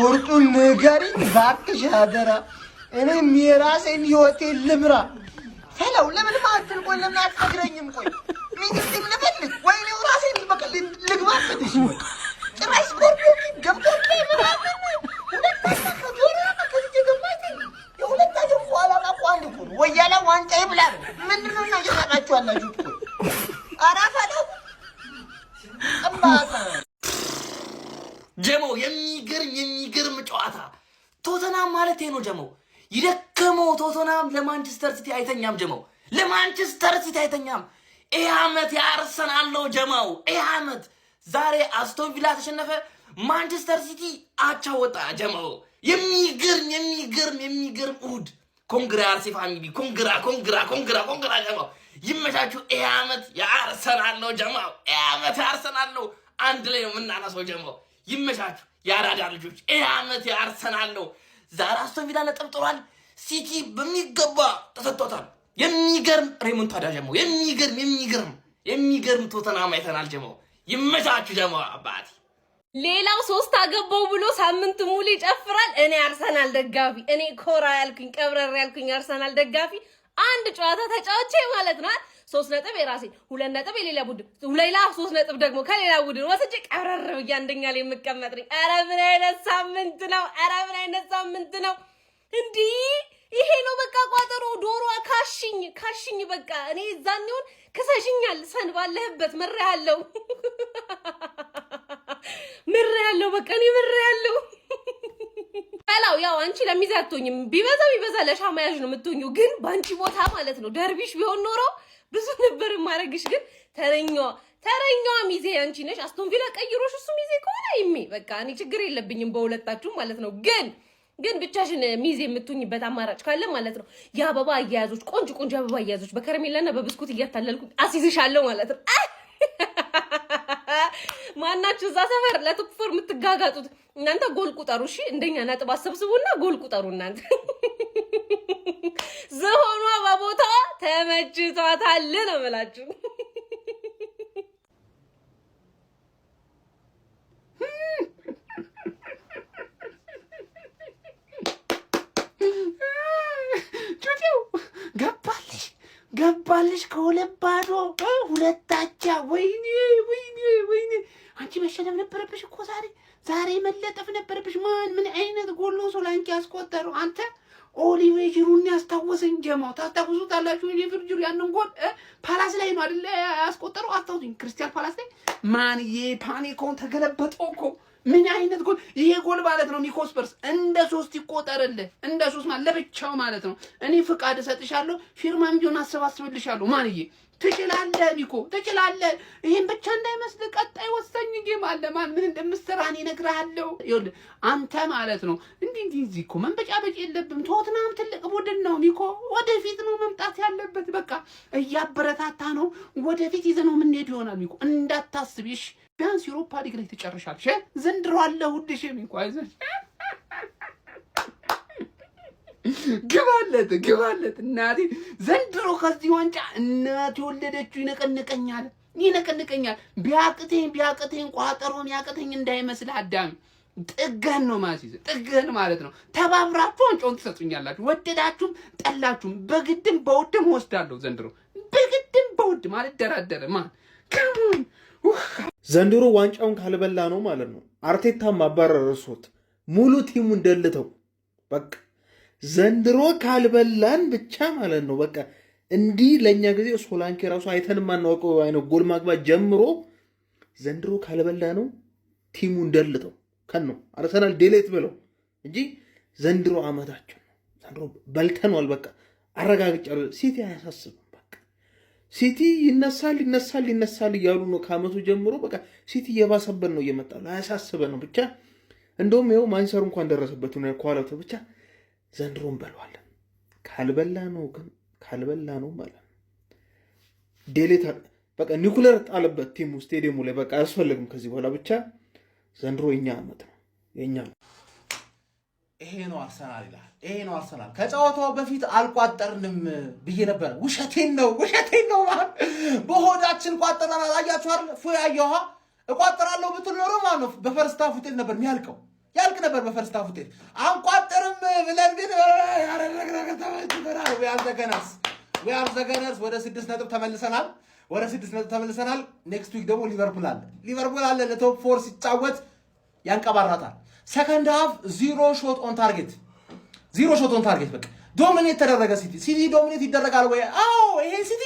ቁርጡን ንገሪኝ እባክሽ አደራ። እኔም የራሴን ህይወቴን ልምራ። ሄለው ለምን ማትል ቆይ ለምን አትነግረኝም? ቆይ ምን ልፈልግ ወይ ነው ራሴን በቃ ልግባበትሽ በቃ ጭራሽ ስኮርፒዮ ገብቶብኝ ምናምን የሁለታችሁ ኋላ ማቋንድ እኮ ነው። ወያላ ዋንጫ ይብላ ነው። ምንድን ነው እናንተ ታውቃችኋላችሁ እኮ ኧረ ፈለው እባክህ ጀሞ የሚገርም ጨዋታ ቶተናም ማለት ነው። ጀሞ ይደከመው ቶተናም ለማንቸስተር ሲቲ አይተኛም። ጀሞ ለማንቸስተር ሲቲ አይተኛም። ይሄ ዓመት ያርሰናል ነው ጀማው። ይሄ ዓመት ዛሬ አስቶን ቪላ ተሸነፈ፣ ማንቸስተር ሲቲ አቻ ወጣ። ጀማው የሚገርም እሑድ። ኮንግራ አርሴ ፋሚሊ ኮንግራ ጀማው ይመቻችሁ። ይሄ ዓመት ያርሰናል ነው ጀማው። ይሄ ዓመት ያርሰናል ነው። አንድ ላይ ነው የምናነሳው ጀማው። ይመቻችሁ ያራዳ ልጆች። ይሄ ዓመት ያርሰናል ነው። ዛሬ አስቶን ቪላ ነጥብ ጥሏል። ሲቲ በሚገባ ተሰጥቶታል። የሚገርም ሬሞንታዳ ጀማው። የሚገርም ቶተናም አይተናል ጀማው። ይመቻችሁ ጀማው። አባቴ ሌላው 3 አገባው ብሎ ሳምንት ሙሉ ይጨፍራል። እኔ አርሰናል ደጋፊ፣ እኔ ኮራ ያልኩኝ ቀብረር ያልኩኝ አርሰናል ደጋፊ አንድ ጨዋታ ተጫውቼ ማለት ነው 3 ነጥብ የራሴ 2 ነጥብ የሌላ ቡድን 3 ነጥብ ደግሞ ከሌላ ቡድን ወስጄ ቀብረር ያንደኛ ላይ የምቀመጥ ነኝ። ኧረ ምን አይነት ሳምንት ነው እንዴ! ይሄ ነው በቃ ቋጠሮ። ዶሮ ካሽኝ በቃ እኔ እዛኛውን ክሰሽኛል። ሰን ባለህበት ምሬሃለሁ በቃ እኔ ምሬሃለሁ። ላው ያው አንቺ ለሚዜ አትሆኝም። ቢበዛ ለሻማ ያዥ ነው የምትሆኚው። ግን ባንቺ ቦታ ማለት ነው ደርቢሽ ቢሆን ኖሮ ብዙ ነበር ማረግሽ። ግን ተረኛዋ ሚዜ አንቺ ነሽ። አስቶን ቪላ ቀይሮሽ እሱ ሚዜ ከሆነ ይሜ በቃ እኔ ችግር የለብኝም በሁለታችሁ ማለት ነው። ግን ብቻሽን ሚዜ የምትሆኝበት አማራጭ ካለ ማለት ነው የአበባ አያያዞች ቆንጆ አበባ አያያዞች በከረሜላና በብስኩት እያታለልኩ አሲዝሻለሁ ማለት ነው። ማናችሁ እዛ ሰፈር ለቶፕ ፎር የምትጋጋጡት እናንተ ጎል ቁጠሩ። እሺ እንደኛ ነጥብ አሰብስቡና ጎል ቁጠሩ እናንተ። ዝሆኗ በቦታዋ ተመችቷታል ነው የምላችሁ። ገባልሽ ከሁለት ባዶ ሁለታቻ። ወይኔ አንቺ መሸለም ነበረብሽ እኮ ዛሬ መለጠፍ ነበረብሽ። ምን አይነት ጎል ነው ሶላንኪ ያስቆጠረው? አንተ ኦሊቬ ጂሩን ያስታወሰኝ ጀማው። ታስታውሱታላችሁ? ኦሊቬ ጂሩ ያንን ጎል ፓላስ ላይ ነው አይደል ያስቆጠረው? አስታውሱኝ። ክሪስታል ፓላስ ላይ ማንዬ ፓኒኮን ተገለበጠው እኮ። ምን አይነት ጎል! ይሄ ጎል ማለት ነው ሚኮስፐርስ እንደ 3 ይቆጠርልህ። እንደ 3 ማለት ለብቻው ማለት ነው። እኔ ፍቃድ እሰጥሻለሁ፣ ፊርማም ቢሆን አሰባስብልሻለሁ። ማንዬ ትችላለህ፣ ሚኮ ትችላለህ። ይሄን ብቻ እንዳይመስል ቀጣይ ወሳኝ ጌም አለ። ምን እንደምትሰራ እኔ እነግርሃለሁ። ይኸውልህ አንተ ማለት ነው እንዲህ እኮ መንበጫበጭ የለብም። ቶትናም ትልቅ ቡድን ነው ሚኮ። ወደፊት ነው መምጣት ያለበት። በቃ እያበረታታ ነው። ወደፊት ይዘነው የምንሄድ ይሆናል ሚኮ። እንዳታስብሽ ቢያንስ ዩሮፓ ሊግ ላይ ትጨርሻለሽ። ዘንድሮ አለሁልሽ ሚኮ። አይዞሽ ግባለት እናቴ። ዘንድሮ ከዚህ ዋንጫ እናቴ ወለደችው ይነቀንቀኛል። ቢያቅተኝ ቋጠሮን ያቅተኝ እንዳይመስል አዳም። ጥገን ነው ማሲዝ ጥገን ማለት ነው። ተባብራችሁ ዋንጫውን ትሰጡኛላችሁ። ወደዳችሁም ጠላችሁም በግድም በውድም ወስዳለሁ። ዘንድሮ በግድም በውድም አልደራደርም። ከሙን ዘንድሮ ዋንጫውን ካልበላ ነው ማለት ነው። አርቴታ ማባረር እርሶት ሙሉ ቲሙን ደልተው በቃ ዘንድሮ ካልበላን ብቻ ማለት ነው። በቃ እንዲህ ለኛ ጊዜ ሶላንኬ ራሱ አይተን ማናውቀው አይነት ጎል ማግባት ጀምሮ ዘንድሮ ካልበላ ነው ቲሙን ደልተው ከነው አርሰናል ዴሌት ብለው እንጂ ዘንድሮ አመታቸው ነው። ዘንድሮ በልተናል። በቃ አረጋግጫለሁ። ሲቲ አያሳስብም። በቃ ሲቲ ይነሳል እያሉ ነው ከአመቱ ጀምሮ። በቃ ሲቲ እየባሰበት ነው እየመጣ ነው። አያሳስበን ነው ብቻ። እንደውም ይኸው ማንቸስተር እንኳን ደረሰበት ነው ኳላቱ ብቻ ዘንድሮ እንበለዋለን። ካልበላ ነው ማለት ዴሌት በቃ ኒኩለር ጣለበት ቲሙ ስቴዲየሙ ላይ በቃ አያስፈልግም ከዚህ በኋላ ብቻ ዘንድሮ የኛ አመት ነው የኛ። ይሄ ነው አርሰናል ይላል። ይሄ ነው አርሰናል። ከጨዋታው በፊት አልቋጠርንም ብዬ ነበር። ውሸቴን ነው ማለት በሆዳችን ቋጠራን። አያችሁ አይደል? ፉያየውሃ እቋጠራለሁ ብትል ኖሮ ማለት ነው በፈርስት ሃፍ ውጤት ነበር የሚያልቀው። ያልቅ ነበር በፈርስት ሃፍ ውጤት። አንቋጥርም ብለን ግን we are the gunners ወደ 6 ነጥብ ተመልሰናል። ኔክስት ዊክ ደግሞ ሊቨርፑል አለ ለቶፕ 4 ሲጫወት ያንቀባራታል። ሰከንድ ሃፍ 0 ሾት ኦን ታርጌት በቃ ዶሚኔት ተደረገ። ሲቲ ዶሚኔት ይደረጋል ወይ? አዎ ይሄ ሲቲ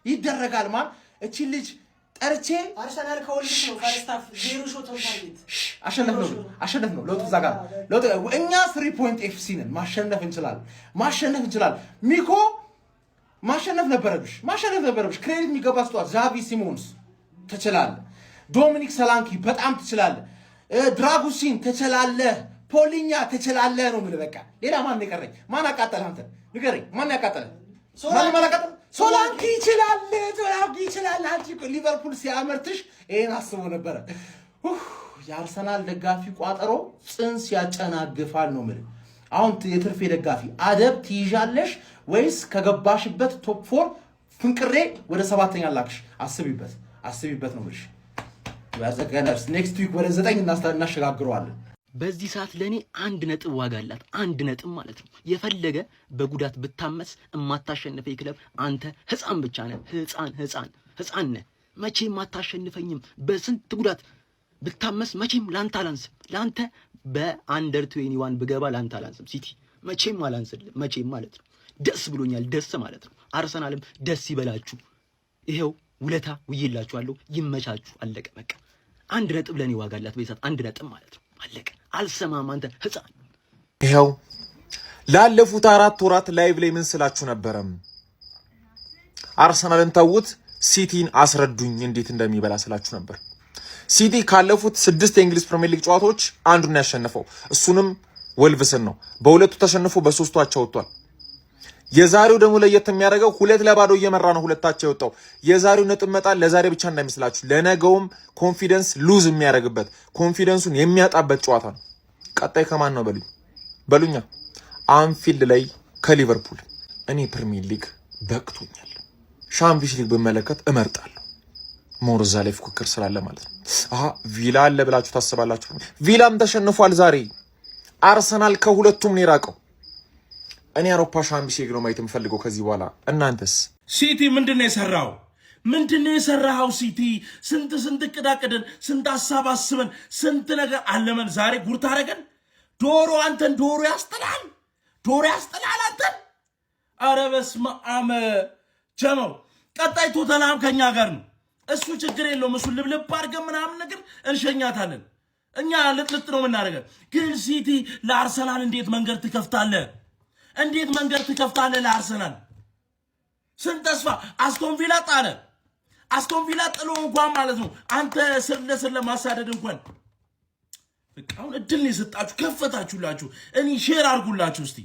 ይደረጋል። ማን እቺ ልጅ ጠርቼ አርሰናል ከወልድ ነው ፈርስት ሃፍ 0 ሾት ኦን ታርጌት አሸነፍ ነው ለውጥ ዛጋ ለውጥ እኛ 3 ፖይንት ኤፍሲ ነን። ማሸነፍ እንችላለን። ሚኮ ማሸነፍ ነበረብሽ። ክሬዲት የሚገባ ስጧት። ዛቪ ሲሞንስ ትችላለህ። ዶሚኒክ ሰላንኪ በጣም ትችላለህ። ድራጉሲን ትችላለህ። ፖሊኛ ትችላለህ ነው የምልህ። በቃ ሌላ ማን የቀረኝ? ማን አቃጠለህ? አንተ ንገረኝ። ማን ያቃጠለህ? ሶላንኪ ይችላል። አንቺ ሊቨርፑል ሲያመርትሽ ይሄን አስቦ ነበረ። የአርሰናል ደጋፊ ቋጠሮ ጽንስ ያጨናግፋል ነው የምልህ። አሁን የትርፌ ደጋፊ አደብ ትይዣለሽ ወይስ ከገባሽበት ቶፕ 4 ፍንቅሬ ወደ 7ኛ ላክሽ? አስቢበት ነው የምልሽ። ያዘገነርስ ኔክስት ዊክ ወደ 9 እናሸጋግረዋለን። በዚህ ሰዓት ለኔ 1 ነጥብ ዋጋ አላት። 1 ነጥብ ማለት ነው። የፈለገ በጉዳት ብታመስ የማታሸንፈኝ ክለብ አንተ ህፃን ብቻ ነህ። ህፃን ነህ። መቼም አታሸንፈኝም። በስንት ጉዳት ብታመስ መቼም ላንተ አላንስም። ላንተ በአንደር 21 ብገባ ላንተ አላንስም። ሲቲ መቼም አላንስልም። መቼም ማለት ነው። ደስ ብሎኛል። ደስ ማለት ነው። አርሰናልም ደስ ይበላችሁ። ይሄው ውለታ ውይላችኋለሁ። ይመቻችሁ። አለቀ በቃ። 1 ነጥብ ለኔ ዋጋ አላት። በይሳት 1 ነጥብ ማለት ነው። አለቀ። አልሰማም አንተ ህፃን። ይሄው ላለፉት 4 ወራት ላይቭ ላይ ምን ስላችሁ ነበረም? አርሰናልን ተውት፣ ሲቲን አስረዱኝ እንዴት እንደሚበላ ስላችሁ ነበር። ሲቲ ካለፉት 6 የእንግሊዝ ፕሪሚየር ሊግ ጨዋታዎች አንዱን ያሸነፈው እሱንም ወልቭስን ነው። በሁለቱ ተሸንፎ በ3ቱ አቻ ወጥቷል። የዛሬው ደግሞ ለየት የሚያደርገው 2-0 እየመራ ነው ሁለታቸው የወጣው። የዛሬው ነጥብ መጣል ለዛሬ ብቻ እንዳይመስላችሁ፣ ለነገውም ኮንፊደንስ ሉዝ የሚያደርግበት ኮንፊደንሱን የሚያጣበት ጨዋታ ነው። ቀጣይ ከማን ነው በሉኛ? አንፊልድ ላይ ከሊቨርፑል። እኔ ፕሪሚየር ሊግ በቅቶኛል። ሻምፒዮንስ ሊግ ብመለከት እመርጣለሁ። ሞርዛ ላይ ፉክክር ስላለ ማለት ነው። ቪላ አለ ብላችሁ ታስባላችሁ? ቪላም ተሸንፏል ዛሬ። አርሰናል ከሁለቱም ነው የራቀው። እኔ አውሮፓ ሻምፒዮንስ ሊግ ነው ማየት የምፈልገው ከዚህ በኋላ። እናንተስ? ሲቲ ምንድነው የሰራው? ሲቲ ስንት እቅድ አቅደን፣ ስንት ሀሳብ አስበን፣ ስንት ነገር አለመን ዛሬ ጉድ ታረገን። አንተን ዶሮ ያስጥላል አንተን። ኧረ በስመ አብ ጀመው። ቀጣይ ቶተንሃም ከኛ ጋር ነው። እሱ ችግር የለውም። እሱ ልብልብ አድርገን ምናምን ነገር እንሸኛታለን። እኛ ልጥልጥ ነው የምናደርገን። ግን ሲቲ ለአርሰናል እንዴት መንገድ ትከፍታለህ? ለአርሰናል ስንት ተስፋ አስቶን ቪላ ጣለ። አስቶን ቪላ ጥሎ እንኳን ማለት ነው አንተ ስር ለስር ለማሳደድ እንኳን በቃ አሁን እድል ነው የሰጣችሁ፣ ከፈታችሁላችሁ። እኔ ሼር አድርጉላችሁ እስቲ።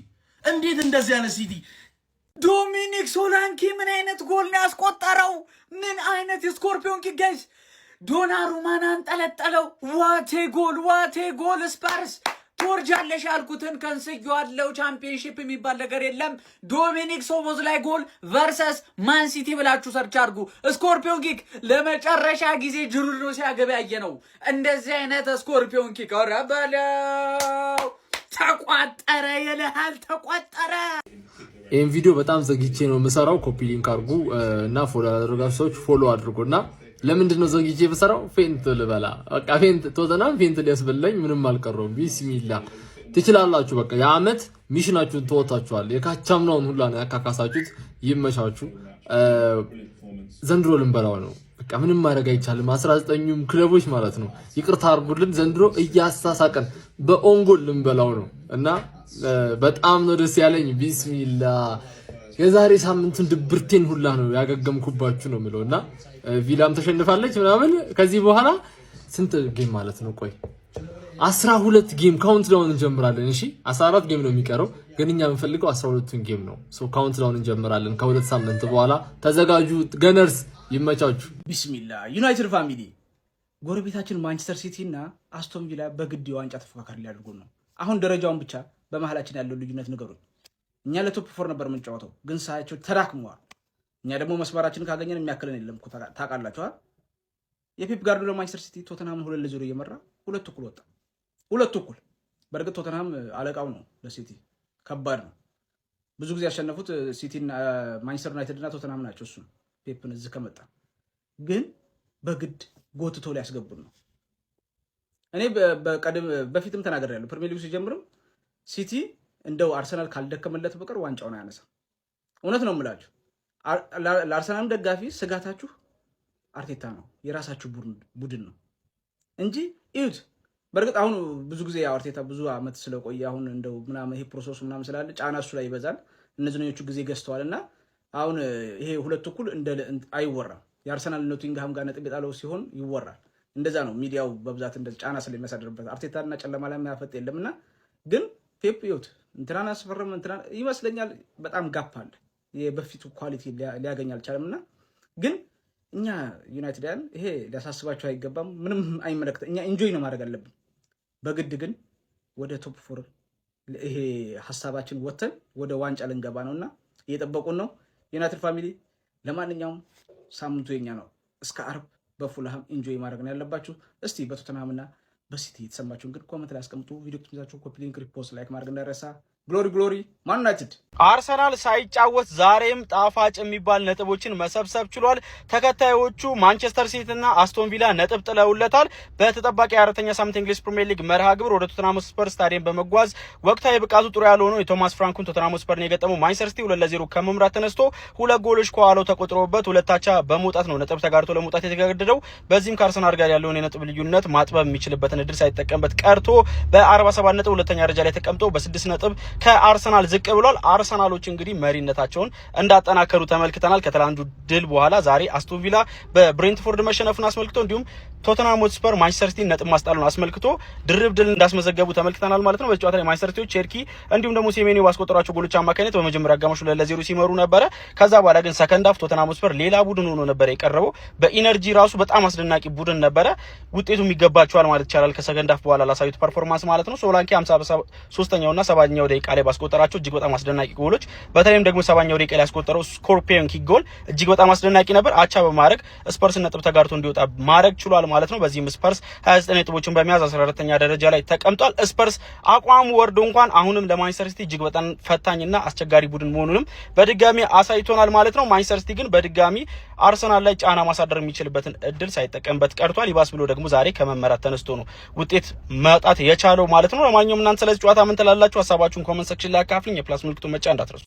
እንዴት እንደዚህ አይነት ሲቲ ዶሚኒክ ሶላንኪ ምን አይነት ጎል ነው ያስቆጠረው? ምን አይነት የስኮርፒዮን ኪክ ጋይስ! ዶናሩማን አንጠለጠለው። ዋቴ ጎል! ስፓርስ ትወርጃለሽ ያልኩትን ከንስዬዋለሁ። ቻምፒየንሺፕ የሚባል ነገር የለም። ዶሚኒክ ሶቦዝ ላይ ጎል ቨርሰስ ማን ሲቲ ብላችሁ ሰርች አድርጉ። ስኮርፒዮን ኪክ ለመጨረሻ ጊዜ ጅሩል ነው ሲያገባ ያየ ነው። እንደዚህ አይነት ስኮርፒዮን ኪክ በለው ተቋጠረ ይልሃል። ይህን ቪዲዮ በጣም ዘግቼ ነው የምሰራው። ኮፒ ሊንክ አድርጉ እና ፎሎ ያደረጋችሁ ሰዎች ፎሎ አድርጉና ለምንድን ነው ዘግቼ የምሰራው? ፌንት ልበላ በቃ ቶተንሃም ፌንት ሊያስበላኝ ምንም አልቀረውም። ቢስሚላ ትችላላችሁ። በቃ የአመት ሚሽናችሁን ተወጣችኋል። የካቻምናውን ሁላ ነው ያካካሳችሁት። ይመቻችሁ። ዘንድሮ ልንበላው ነው። በቃ ምንም ማድረግ አይቻልም። 19ኙም ክለቦች ማለት ነው ይቅርታ አድርጉልን። ዘንድሮ እያሳሳቀን በኦንጎል ልንበላው ነው እና በጣም ነው ደስ ያለኝ። ቢስሚላ የዛሬ ሳምንቱን ድብርቴን ሁላ ነው ያገገምኩባችሁ ነው የምለው እና ቪላም ተሸንፋለች ምናምን። ከዚህ በኋላ ስንት ጌም ማለት ነው? ቆይ 12 ጌም ካውንት ዳውን እንጀምራለን። እሺ 14 ጌም ነው የሚቀረው፣ ግን እኛ የምንፈልገው 12ን ጌም ነው። ሶ ካውንት ዳውን እንጀምራለን ከ2 ሳምንት በኋላ። ተዘጋጁ ገነርስ፣ ይመቻችሁ። ቢስሚላ ዩናይትድ ፋሚሊ። ጎረቤታችን ማንቸስተር ሲቲ እና አስቶን ቪላ በግድ የዋንጫ ተፎካካሪ ሊያደርጉ ነው። አሁን ደረጃውን ብቻ በመሃላችን ያለው ልዩነት ንገሩኝ። እኛ ለቶፕ 4 ነበር የምንጫወተው፣ ግን ሳያቸው ተዳክመዋል። እኛ ደግሞ መስመራችንን ካገኘን የሚያክለን የለም እኮ ታውቃላችኋል። የፔፕ ጋርዲዮላ ማንቸስተር ሲቲ ቶተንሃምን 2-0 እየመራ 2 እኩል ወጣ። 2 እኩል በእርግጥ ቶተንሃም አለቃው ነው ለሲቲ ከባድ ነው። ብዙ ጊዜ ያሸነፉት ሲቲና ማንቸስተር ዩናይትድ እና ቶተንሃም ናቸው። እሱ ፔፕን እዚህ ከመጣ ግን በግድ ጎትቶ ሊያስገቡን ነው። እኔ በፊትም ተናግሬያለሁ። ፕሪሚየር ሊግ ሲጀምርም ሲቲ እንደው አርሰናል ካልደከመለት በቀር ዋንጫውን አያነሳም። እውነት ነው የምላችሁ። ለአርሰናልም ደጋፊ ስጋታችሁ አርቴታ ነው፣ የራሳችሁ ቡድን ነው እንጂ እዩት። በእርግጥ አሁን ብዙ ጊዜ አርቴታ ብዙ አመት ስለቆየ አሁን እንደው ምናምን ይሄ ፕሮሰሱ ምናምን ስላለ ጫና እሱ ላይ ይበዛል። እነዚህኞቹ ጊዜ ገዝተዋልና አሁን ይሄ ሁለት እኩል አይወራም። የአርሰናል ኖቲንግሃም ጋር ነጥብ የጣለው ሲሆን ይወራል። እንደዛ ነው ሚዲያው በብዛት እንደዚህ ጫና ስለሚያሳድርበት አርቴታና ጨለማ ላይ የሚያፈጥ የለምና ግን ፔፕ ይሁት እንትናን አስፈረም እንትና ይመስለኛል በጣም ጋፕ አለ። የበፊቱ ኳሊቲ ሊያገኝ አልቻለምና ግን እኛ ዩናይትድያን ይሄ ሊያሳስባቸው አይገባም። ምንም አይመለከተ እኛ ኢንጆይ ነው ማድረግ አለብን። በግድ ግን ወደ ቶፕ 4 ይሄ ሐሳባችን ወተን ወደ ዋንጫ ልንገባ ነውና እየጠበቁን ነው ዩናይትድ ፋሚሊ። ለማንኛውም ሳምንቱ የኛ ነው። እስከ አርብ በፉልሃም ኢንጆይ ማድረግ ነው ያለባችሁ። እስቲ በቶተንሃምና በሲቲ የተሰማችሁን ግን ኮሜንት ላይ አስቀምጡ። ቪዲዮ ከተመቻችሁ ኮፒ ሊንክ፣ ሪፖስት፣ ላይክ ማድረግ እንዳይረሳ። ግሎሪ ግሎሪ ማን ዩናይትድ። አርሰናል ሳይጫወት ዛሬም ጣፋጭ የሚባል ነጥቦችን መሰብሰብ ችሏል። ተከታዮቹ ማንቸስተር ሲቲ እና አስቶን ቪላ ነጥብ ጥለውለታል። በተጠባቂ የአራተኛ ሳምንት እንግሊዝ ፕሪሚየር ሊግ መርሃ ግብር ወደ ቶተንሃም ስፐር ስታዲየም በመጓዝ ወቅታዊ ብቃቱ ጥሩ ያልሆነው የቶማስ ፍራንኩን ቶተንሃም ስፐርን የገጠመው ማንቸስተር ሲቲ 2-0 ከመምራት ተነስቶ 2 ጎሎች ከኋላው ተቆጥረውበት 2-አቻ በመውጣት ነው ነጥብ ተጋርቶ ለመውጣት የተገደደው። በዚህም ከአርሰናል ጋር ያለውን የነጥብ ልዩነት ማጥበብ የሚችልበትን እድል ሳይጠቀምበት ቀርቶ በ47 ነጥብ ሁለተኛ ደረጃ ላይ ተቀምጦ በ6 ነጥብ ከአርሰናል ዝቅ ብሏል። አርሰናሎች እንግዲህ መሪነታቸውን እንዳጠናከሩ ተመልክተናል። ከትላንቱ ድል በኋላ ዛሬ አስቶን ቪላ በብሬንትፎርድ መሸነፉን አስመልክቶ እንዲሁም ቶተንሃም ሆትስፐር ማንቸስተር ሲቲ ነጥብ ማስጣሉን አስመልክቶ ድርብ ድል እንዳስመዘገቡ ተመልክተናል ማለት ነው። በዚህ ጨዋታ ላይ ማንቸስተር ሲቲዎች ቼርኪ እንዲሁም ደግሞ ሴሜኒዮ ባስቆጠሯቸው ጎሎች አማካኝነት በመጀመሪያ አጋማሽ 2-0 ሲመሩ ነበረ። ከዛ በኋላ ግን ሰከንድ ሃፍ ቶተንሃም ሆትስፐር ሌላ ቡድን ሆኖ ነበር የቀረበው። በኢነርጂ ራሱ በጣም አስደናቂ ቡድን ነበረ። ውጤቱም ይገባቸዋል ማለት ይቻላል ከሰከንድ ሃፍ በኋላ ላሳዩት ፐርፎርማንስ ማለት ነው። ሶላንኬ 53ኛውና 70ኛው ደቂቃ ላይ ባስቆጠራቸው እጅግ በጣም አስደናቂ ጎሎች፣ በተለይም ደግሞ 70ኛው ደቂቃ ላይ ያስቆጠረው ስኮርፒዮን ኪክ ጎል እጅግ በጣም አስደናቂ ነበር። አቻ በማድረግ ስፐርስ ነጥብ ተጋርቶ እንዲወጣ ማድረግ ችሏል ማለት ነው። በዚህም ስፐርስ 29 ነጥቦችን በመያዝ 14ኛ ደረጃ ላይ ተቀምጧል። ስፐርስ አቋሙ ወርዶ እንኳን አሁንም ለማንቸስተር ሲቲ እጅግ በጣም ፈታኝና አስቸጋሪ ቡድን መሆኑንም በድጋሚ አሳይቶናል ማለት ነው። ማንቸስተር ሲቲ ግን በድጋሚ አርሰናል ላይ ጫና ማሳደር የሚችልበትን እድል ሳይጠቀምበት ቀርቷል። ይባስ ብሎ ደግሞ ዛሬ ከመመራት ተነስቶ ነው ውጤት ማውጣት የቻለው ማለት ነው። ለማንኛውም እናንተ ስለዚህ ጨዋታ ምን ትላላችሁ? ሀሳባችሁን ኮሜንት ሴክሽን ላይ አካፍሉኝ። የፕላስ ምልክቱን መጫን እንዳትረሱ።